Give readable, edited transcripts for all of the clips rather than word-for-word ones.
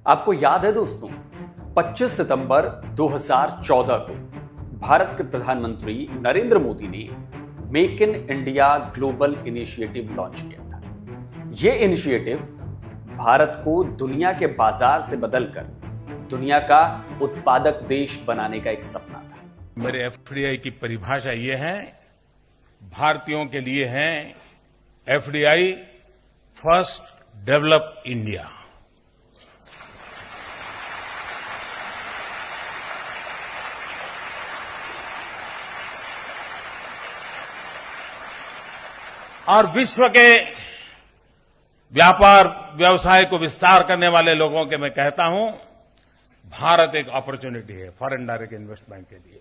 आपको याद है दोस्तों, 25 सितंबर 2014 को भारत के प्रधानमंत्री नरेंद्र मोदी ने make in India global initiative launch किया था। यह इनिशिएटिव भारत को दुनिया के बाजार से बदलकर दुनिया का उत्पादक देश बनाने का एक सपना था। मेरे एफडीआई की परिभाषा यह है, भारतीयों के लिए है एफडीआई फर्स्ट डेवलप इंडिया। और विश्व के व्यापार व्यवसाय को विस्तार करने वाले लोगों के मैं कहता हूं, भारत एक अपॉर्चुनिटी है फॉरेन डायरेक्ट इन्वेस्टमेंट के लिए।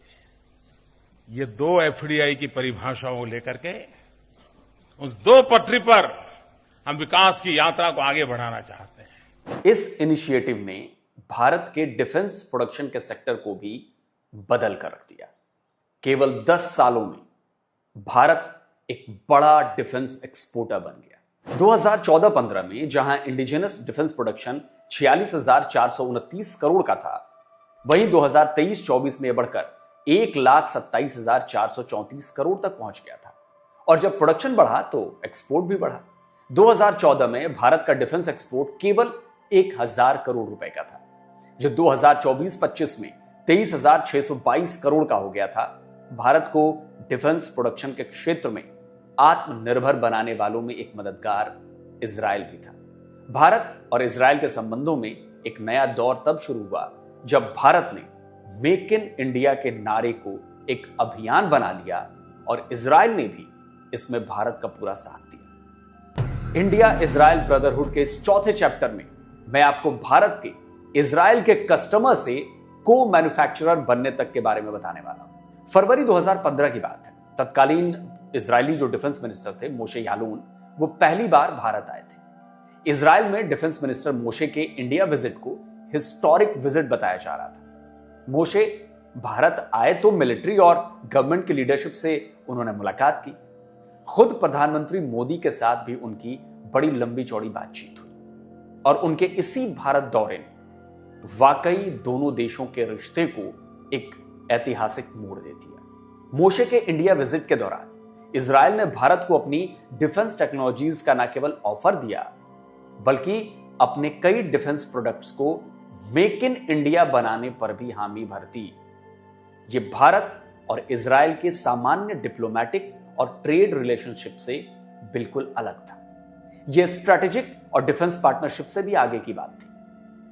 ये दो एफडीआई की परिभाषाओं को लेकर के उस दो पटरी पर हम विकास की यात्रा को आगे बढ़ाना चाहते हैं। इस इनिशिएटिव ने भारत के डिफेंस प्रोडक्शन के सेक्टर को भी बदल कर रख दिया। केवल 10 सालों में भारत एक बड़ा डिफेंस एक्सपोर्टर बन गया। 2014-15 में जहां इंडिजिनस डिफेंस प्रोडक्शन 46,429 करोड़ का था, वहीं 2023-24 में बढ़कर 1,27,434 करोड़ तक पहुंच गया था। और जब प्रोडक्शन बढ़ा तो एक्सपोर्ट भी बढ़ा। 2014 में भारत का डिफेंस एक्सपोर्ट केवल 1,000 करोड़ रुपए का था, जो 2024-25 में 23,622 करोड़ का हो गया था। भारत को डिफेंस प्रोडक्शन के क्षेत्र में आत्मनिर्भर बनाने वालों में एक मददगार इजराइल भी था। भारत और इजराइल के संबंधों में एक नया दौर तब शुरू हुआ जब भारत ने मेक इन इंडिया के नारे को एक अभियान बना लिया और इजराइल ने भी इसमें भारत का पूरा साथ दिया। इंडिया इजराइल ब्रदरहुड के इस चौथे चैप्टर में मैं आपको भारत के इजराइल के कस्टमर से को मैन्युफैक्चरर बनने तक के बारे में बताने वाला हूं। फरवरी 2015 की बात है। तत्कालीन इजरायली जो डिफेंस मिनिस्टर थे मोशे यालून, वो पहली बार भारत आए थे। इजराइल में डिफेंस मिनिस्टर मोशे के इंडिया विजिट को हिस्टोरिक विजिट बताया जा रहा था। मोशे भारत आए तो मिलिट्री और गवर्नमेंट की लीडरशिप से उन्होंने मुलाकात की। खुद प्रधानमंत्री मोदी के साथ भी उनकी बड़ी लंबी चौड़ी बातचीत हुई और उनके इसी भारत दौरे ने वाकई दोनों देशों के रिश्ते को एक ऐतिहासिक मोड़ दे दिया। मोशे के इंडिया विजिट के दौरान इजराइल ने भारत को अपनी डिफेंस टेक्नोलॉजीज का न केवल ऑफर दिया, बल्कि अपने कई डिफेंस प्रोडक्ट्स को मेक इन इंडिया बनाने पर भी हामी भर दी। ये भारत और इजराइल के सामान्य डिप्लोमेटिक और ट्रेड रिलेशनशिप से बिल्कुल अलग था। यह स्ट्रेटेजिक और डिफेंस पार्टनरशिप से भी आगे की बात थी।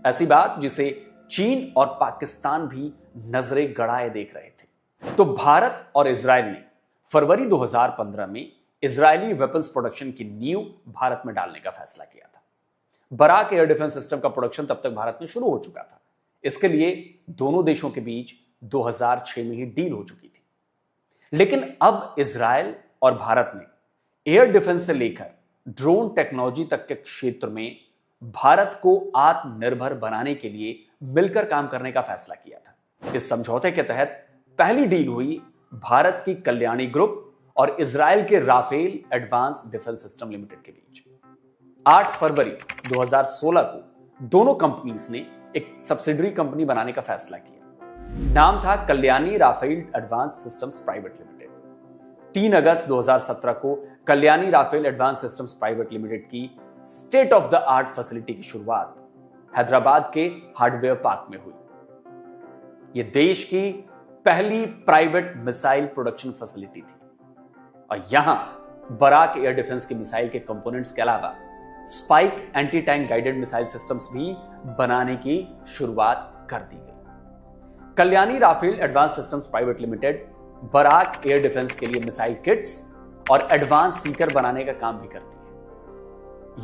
ऐसी बात जिसे चीन और पाकिस्तान भी नजरें गड़ाए देख रहे थे। तो भारत और इजराइल ने फरवरी 2015 में इजरायली वेपन्स प्रोडक्शन की नींव भारत में डालने का फैसला किया था। बराक एयर डिफेंस सिस्टम का प्रोडक्शन तब तक भारत में शुरू हो चुका था। इसके लिए दोनों देशों के बीच 2006 में ही डील हो चुकी थी। लेकिन अब इजराइल और भारत ने एयर डिफेंस से लेकर ड्रोन टेक्नोलॉजी तक के क्षेत्र में भारत को आत्मनिर्भर बनाने के लिए मिलकर काम करने का फैसला किया था। इस समझौते के तहत पहली डील हुई भारत की कल्याणी ग्रुप और इजराइल के Rafael advance defence system limited के बीच। 8 फरवरी 2016 को दोनों कंपनीज ने एक सब्सिडरी कंपनी बनाने का फैसला किया। नाम था Kalyani Rafael advance systems private limited. 3 अगस्त 2017 को Kalyani Rafael advance systems private limited की state of the art facility की शुरुआत हैदराबाद के हार्डवेयर पार्क में हुई। यह देश की पहली प्राइवेट मिसाइल प्रोडक्शन फैसिलिटी थी और यहां बराक एयर डिफेंस की मिसाइल के कंपोनेंट्स के अलावा Spike anti tank guided missile systems भी बनाने की शुरुआत कर दी गई। Kalyani Rafael advance systems private limited Barak air defence के लिए मिसाइल किट्स और एडवांस सीकर बनाने का काम भी करती है।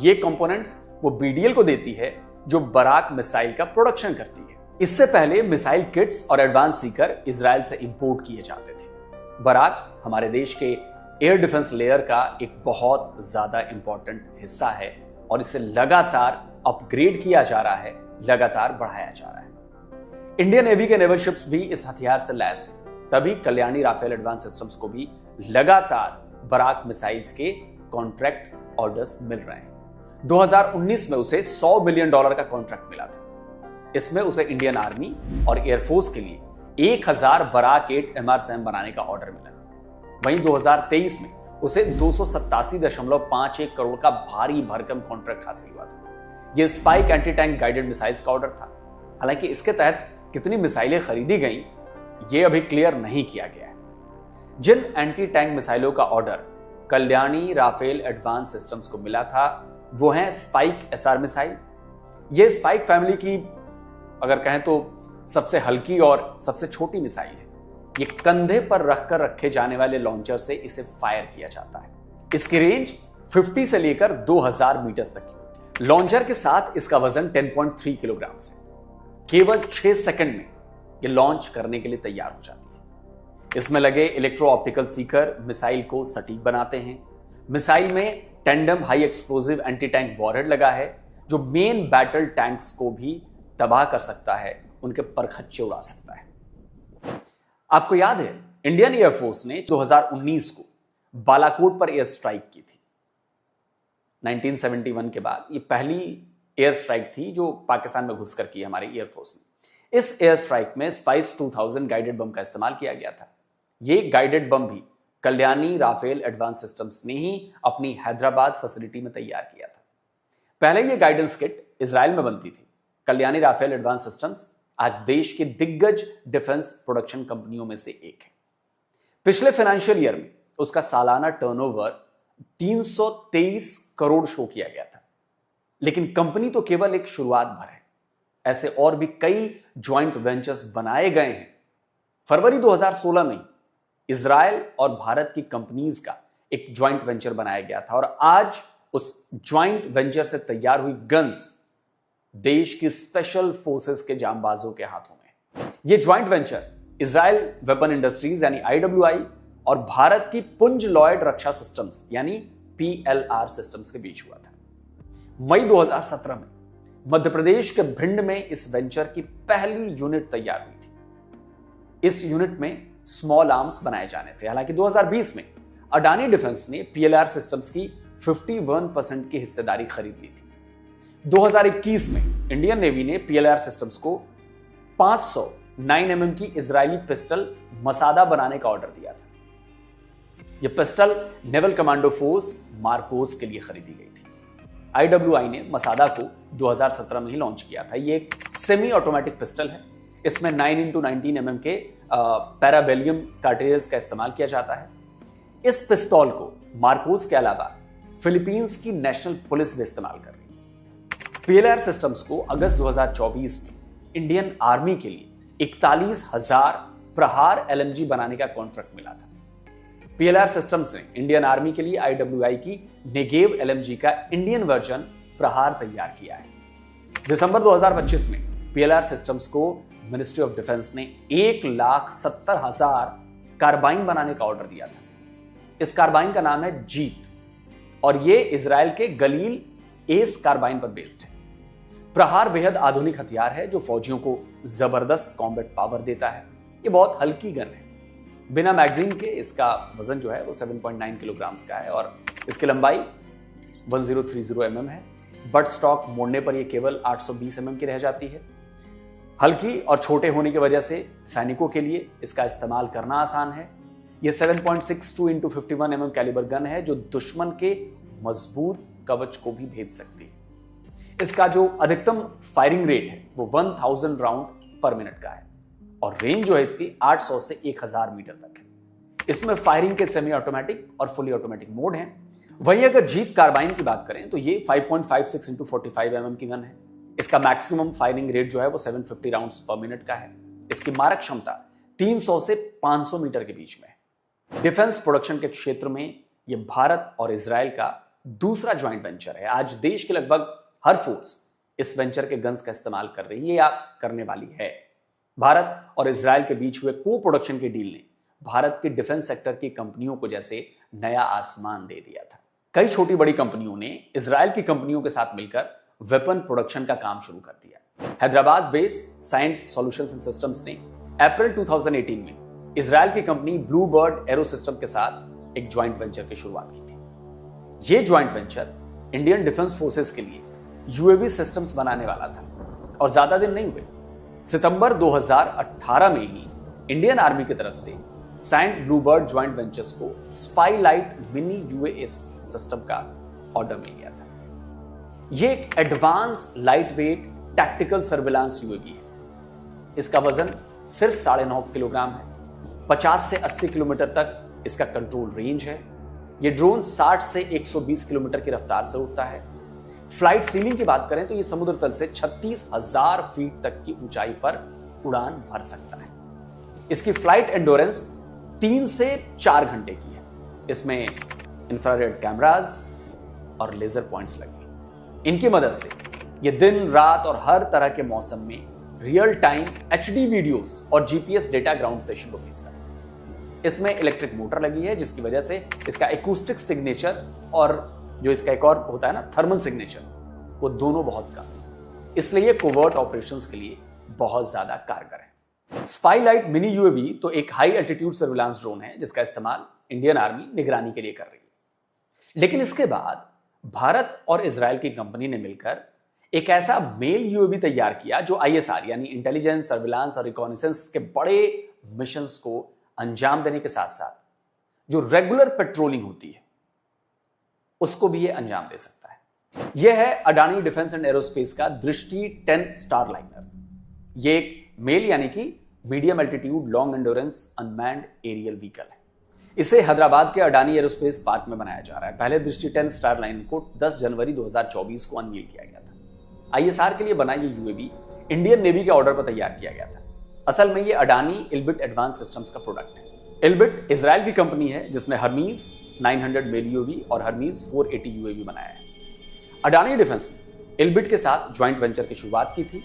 ये कंपोनेंट्स वो बीडीएल को देती है जो बराक मिसाइल का प्रोडक्शन करती है। इससे पहले मिसाइल किट्स और एडवांस सीकर इजराइल से इंपोर्ट किए जाते थे। बराक हमारे देश के एयर डिफेंस लेयर का एक बहुत ज्यादा इंपॉर्टेंट हिस्सा है और इसे लगातार अपग्रेड किया जा रहा है, लगातार बढ़ाया जा रहा है। इंडियन नेवी के नेवल शिप्स भी इस हथियार से लैस है, तभी कल्याणी राफेल एडवांस सिस्टम्स को भी लगातार बराक मिसाइल्स के कॉन्ट्रैक्ट ऑर्डर्स मिल रहे हैं। 2019 में उसे $100 मिलियन का कॉन्ट्रैक्ट मिला था। इसमें उसे इंडियन आर्मी और एयरफोर्स के लिए 1000 बराक 8 MR-7 बनाने का ऑर्डर मिला। वहीं 2023 में उसे 287.51 करोड़ का भारी भरकम कॉन्ट्रैक्ट हासिल हुआ था। यह spike anti tank guided missiles का ऑर्डर था। हालांकि इसके तहत कितनी मिसाइलें खरीदी गईं, यह अभी क्लियर नहीं किया गया है। जिन एंटी टैंक मिसाइलों का order Kalyani Rafael advance systems को मिला था वो हैं स्पाइक SR मिसाइल। यह स्पाइक फैमिली की अगर कहें तो सबसे हल्की और सबसे छोटी मिसाइल है। ये कंधे पर रखकर रखे जाने वाले लॉन्चर से इसे फायर किया जाता है। इसकी रेंज 50 से लेकर 2000 मीटर तक की होती है। लॉन्चर के साथ इसका वजन 10.3 किलोग्राम है। केवल 6 सेकंड में ये लॉन्च करने के लिए तैयार हो जाती है। इसमें लगे इलेक्ट्रो ऑप्टिकल सीकर मिसाइल को सटीक बनाते हैं। मिसाइल में tandem high explosive anti tank warhead लगा है जो मेन बैटल टैंक्स को भी तबाह कर सकता है, उनके परखच्चे उड़ा सकता है। आपको याद है इंडियन एयरफोर्स ने 2019 को बालाकोट पर एयर स्ट्राइक की थी। 1971 के बाद ये पहली एयर स्ट्राइक थी जो पाकिस्तान में घुसकर की हमारी एयरफोर्स ने। इस एयर स्ट्राइक में स्पाइस 2000 गाइडेड बम का इस्तेमाल किया गया था। ये गाइडेड बम भी कल्याणी राफेल एडवांस सिस्टम्स ने ही अपनी हैदराबाद फैसिलिटी में तैयार किया था। पहले ये गाइडेंस किट इजराइल में बनती थी। कल्याणी राफेल एडवांस सिस्टम्स आज देश के दिग्गज डिफेंस प्रोडक्शन कंपनियों में से एक है। पिछले फाइनेंशियल ईयर में उसका सालाना टर्नओवर 323 करोड़ शो किया गया था। लेकिन कंपनी तो केवल एक शुरुआत भर है। ऐसे और भी कई ज्वाइंट वेंचर्स बनाए गए हैं। फरवरी 2016 में इजराइल और भारत की कंपनीज का एक ज्वाइंट वेंचर बनाया गया था और आज उस ज्वाइंट वेंचर से तैयार हुई गन्स देश की स्पेशल फोर्सेस के जांबाजों के हाथों में। यह joint venture Israel weapon industries यानी IWI और भारत की पुंज लॉयड रक्षा सिस्टम्स यानी PLR सिस्टम्स के बीच हुआ था। मई 2017 में मध्य प्रदेश के भिंड में इस वेंचर की पहली यूनिट तैयार हुई थी। इस यूनिट में स्मॉल आर्म्स बनाए जाने थे। हालांकि 2020 में अडानी डिफेंस ने PLR सिस्टम्स की 51% की हिस्सेदारी खरीद ली थी। 2021 में इंडियन नेवी ने PLR सिस्टम्स को 500 9mm की इजरायली पिस्टल मसादा बनाने का ऑर्डर दिया था। यह pistol naval commando force Marcos के लिए खरीदी गई थी। IWI ने मसादा को 2017 में ही लॉन्च किया था। यह एक सेमी ऑटोमेटिक पिस्टल है। इसमें 9x19mm के पैराबेलियम कार्ट्रिजेस का इस्तेमाल किया जाता है। इस पिस्तौल को मार्कोस के अलावा फिलीपींस की नेशनल पुलिस भी इस्तेमाल कर रही है। PLR सिस्टम्स को अगस्त 2024 में इंडियन आर्मी के लिए 41,000 प्रहार LMG बनाने का कॉन्ट्रैक्ट मिला था। PLR सिस्टम्स ने इंडियन आर्मी के लिए IWI की नेगेव LMG का इंडियन वर्जन प्रहार तैयार किया है। दिसंबर 2025 में PLR सिस्टम्स को मिनिस्ट्री ऑफ डिफेंस ने 1,70,000 कार्बाइन बनाने का ऑर्डर दिया था। इस कार्बाइन का नाम है जीत और यह इजराइल के गलील एस कार्बाइन पर बेस्ड है। प्रहार बेहद आधुनिक हथियार है जो फौजियों को जबरदस्त कॉम्बैट पावर देता है। यह बहुत हल्की गन है। बिना मैगजीन के इसका वजन जो है वो 7.9 किलोग्राम का है और इसकी लंबाई 1030 mm है। बट स्टॉक मोड़ने पर यह केवल 820 mm की रह जाती है। हल्की और छोटे होने की वजह से सैनिकों के लिए इसका इस्तेमाल करना आसान है। यह 7.62 × 51 mm कैलिबर गन है जो दुश्मन के मजबूत कवच को भी भेद सकती है। इसका जो अधिकतम फायरिंग रेट है वो 1000 राउंड पर मिनट का है और रेंज जो है इसकी 800 से 1000 मीटर तक है। इसमें फायरिंग के सेमी ऑटोमेटिक और फुली ऑटोमेटिक मोड हैं। वहीं अगर जीत कार्बाइन की बात करें तो ये 5.56 × 45 mm की गन है। इसका मैक्सिमम फायरिंग रेट जो है वो 750 राउंड्स पर मिनट का है। इसकी मारक क्षमता 300 से 500 मीटर के बीच में है। डिफेंस प्रोडक्शन के क्षेत्र में यह भारत और इजराइल का दूसरा ज्वाइंट वेंचर है। आज देश के लगभग हर फोर्स इस वेंचर के गन्स का इस्तेमाल कर रही है या करने वाली है। भारत और इजराइल के बीच हुए को प्रोडक्शन की डील ने भारत के डिफेंस सेक्टर की कंपनियों को जैसे नया आसमान दे दिया था। कई छोटी बड़ी कंपनियों ने इजराइल की कंपनियों के साथ मिलकर वेपन प्रोडक्शन का काम शुरू कर दिया। Hyderabad based Cyient solutions and systems ने अप्रैल 2018 में इजराइल की company Blue Bird Aero system के साथ एक ज्वाइंट वेंचर की शुरुआत की थी। यह joint venture Indian defence forces के लिए UAV सिस्टम्स बनाने वाला था और ज्यादा दिन नहीं हुए, सितंबर 2018 में ही इंडियन आर्मी की तरफ से सैंड ब्लूबर्ड ज्वाइंट वेंचर्स को स्पाईलाइट मिनी यूएएस सिस्टम का ऑर्डर मिल गया था। यह एक advance light weight tactical surveillance UAV है। इसका वजन सिर्फ 9.5 किलोग्राम है। 50 से 80 किलोमीटर तक इसका कंट्रोल रेंज है। यह ड्रोन 60 से 120 किलोमीटर की रफ्तार से उड़ता है। फ्लाइट सीलिंग की बात करें तो यह समुद्र तल से 36,000 फीट तक की ऊंचाई पर उड़ान भर सकता है। इसकी फ्लाइट एंडोरेंस 3 से 4 घंटे की है। इसमें इंफ्रारेड कैमरास और लेजर पॉइंट्स लगे हैं। इनकी मदद से यह दिन रात और हर तरह के मौसम में रियल टाइम HD वीडियोस और GPS डेटा ग्राउंड स्टेशन को भेजता है। इसमें इलेक्ट्रिक मोटर लगी है, जिसकी वजह से इसका एकूस्टिक सिग्नेचर और जो इसका एक और होता है ना थर्मल सिग्नेचर, वो दोनों बहुत कम है। इसलिए ये कोवर्ट ऑपरेशंस के लिए बहुत ज्यादा कारगर है। स्पाईलाइट मिनी यूएवी तो एक हाई एल्टीट्यूड सर्विलांस ड्रोन है जिसका इस्तेमाल इंडियन आर्मी निगरानी के लिए कर रही है। लेकिन इसके बाद भारत और इजराइल की कंपनी ने मिलकर एक ऐसा मेल यूएवी तैयार किया जो ISR यानी इंटेलिजेंस, सर्विलांस और रिकॉनिसेंस के बड़े मिशंस को अंजाम देने के साथ साथ जो रेगुलर पेट्रोलिंग होती है उसको भी ये अंजाम दे सकता है। यह है अडानी डिफेंस एंड एरोस्पेस का दृष्टि 10 स्टार लाइनर। यह एक मेल यानी कि medium altitude long endurance unmanned aerial vehicle है। इसे हैदराबाद के अडानी एरोस्पेस पार्क में बनाया जा रहा है। पहले दृष्टि 10 स्टार लाइन को 10 जनवरी 2024 को अनवील किया गया था। ISR के लिए बना ये यूएवी इंडियन नेवी के ऑर्डर पर तैयार किया गया था। असल में ये अडानी इल्बिट एडवांस सिस्टम्स का प्रोडक्ट है। इल्बिट इजराइल की कंपनी है जिसने हर्मीज 900 मेल यूएवी और हर्मीज 480 यूएवी बनाया है। अडानी डिफेंस ने इल्बिट के साथ ज्वाइंट वेंचर की शुरुआत की थी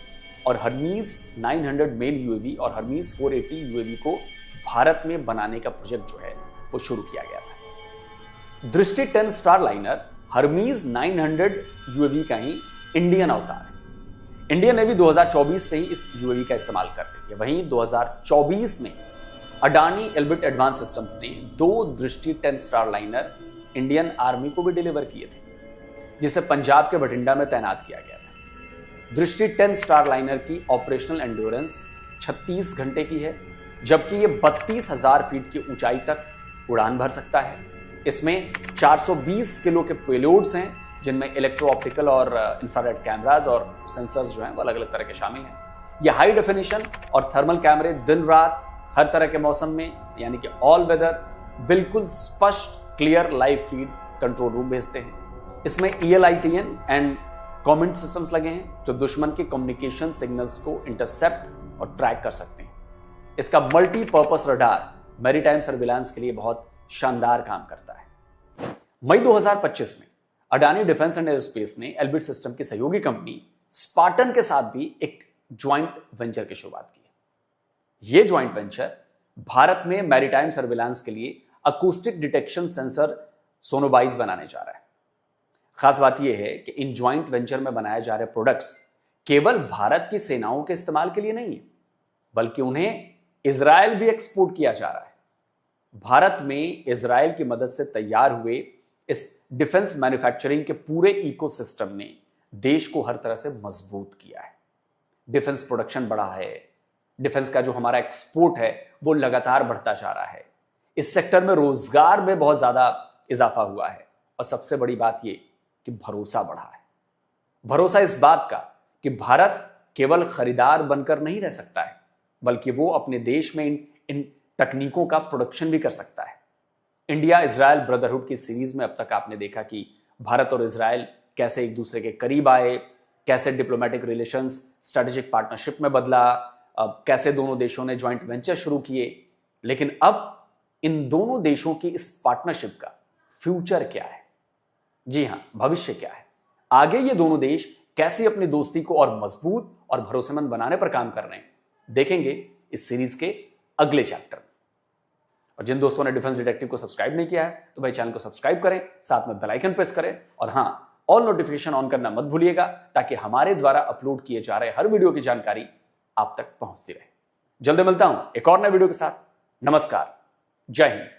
और हर्मीज 900 मेल यूएवी और हर्मीज 480 यूएवी को भारत में बनाने का प्रोजेक्ट जो है वो शुरू किया गया था। दृष्टि 10 स्टार लाइनर हर्मीज 900 यूएवी का ही इंडियन अवतार है। इंडियन नेवी 2024 से ही इस यूएवी का इस्तेमाल कर रही है। वहीं 2024 में अडानी इल्बिट एडवांस सिस्टम्स ने 2 दृष्टि 10 स्टार लाइनर इंडियन आर्मी को भी डिलीवर किए थे, जिसे पंजाब के बठिंडा में तैनात किया गया था। दृष्टि 10 स्टार लाइनर की ऑपरेशनल एंड्योरेंस 36 घंटे की है, जबकि यह 32,000 फीट की ऊंचाई तक उड़ान भर सकता है। इसमें 420 किलो के पेलोड्स हैं, जिनमें इलेक्ट्रो ऑप्टिकल और इंफ्रारेड कैमरास और सेंसर्स जो हैं वो अलग अलग तरह के शामिल हैं। यह हाई डेफिनेशन और थर्मल कैमरे दिन रात हर तरह के मौसम में यानी कि ऑल वेदर बिल्कुल स्पष्ट clear live feed control room भेजते हैं। इसमें ELITN एंड कमेंट सिस्टम्स लगे हैं जो दुश्मन के कम्युनिकेशन सिग्नल्स को इंटरसेप्ट और ट्रैक कर सकते हैं। इसका मल्टीपर्पस रडार मैरीटाइम सर्विलांस के लिए बहुत शानदार काम करता है। मई 2025 में अडानी डिफेंस एंड एरोस्पेस ने एल्बिट सिस्टम की सहयोगी कंपनी स्पार्टन के साथ भी एक ज्वाइंट वेंचर की शुरुआत की है। यह ज्वाइंट वेंचर भारत में मैरीटाइम सर्विलांस के लिए अकूस्टिक डिटेक्शन सेंसर सोनोबाइज बनाने जा रहा है। खास बात यह है कि इन ज्वाइंट वेंचर में बनाए जा रहे प्रोडक्ट्स केवल भारत की सेनाओं के इस्तेमाल के लिए नहीं है, बल्कि उन्हें इजराइल भी एक्सपोर्ट किया जा रहा है। भारत में इजराइल की मदद से तैयार हुए इस डिफेंस मैन्युफैक्चरिंग के पूरे इकोसिस्टम ने देश को हर तरह से मजबूत किया है। डिफेंस प्रोडक्शन बढ़ा है, डिफेंस का जो हमारा एक्सपोर्ट है वो लगातार बढ़ता जा रहा है। इस सेक्टर में रोजगार में बहुत ज्यादा इजाफा हुआ है और सबसे बड़ी बात ये कि भरोसा बढ़ा है। भरोसा इस बात का कि भारत केवल खरीदार बनकर नहीं रह सकता है, बल्कि वो अपने देश में इन तकनीकों का प्रोडक्शन भी कर सकता है। इंडिया इजराइल ब्रदरहुड की सीरीज में अब तक आपने देखा कि भारत और इजराइल कैसे एक दूसरे के करीब आए, कैसे डिप्लोमेटिक रिलेशंस स्ट्रेटेजिक पार्टनरशिप में बदला, कैसे दोनों देशों ने ज्वाइंट वेंचर शुरू किए। लेकिन अब इन दोनों देशों की इस पार्टनरशिप का फ्यूचर क्या है? जी हां, भविष्य क्या है? आगे ये दोनों देश कैसे अपनी दोस्ती को और मजबूत और भरोसेमंद बनाने पर काम कर रहे हैं, देखेंगे इस सीरीज के अगले चैप्टर में। और जिन दोस्तों ने डिफेंस डिटेक्टिव को सब्सक्राइब नहीं किया है तो भाई चैनल को सब्सक्राइब करें, साथ में बेल आइकन प्रेस करें और हां, ऑल नोटिफिकेशन ऑन करना मत भूलिएगा ताकि हमारे द्वारा अपलोड किए जा रहे हर वीडियो की जानकारी आप तक पहुंचती रहे। जल्दी मिलता हूं एक और नए वीडियो के साथ। नमस्कार, जय हिंद।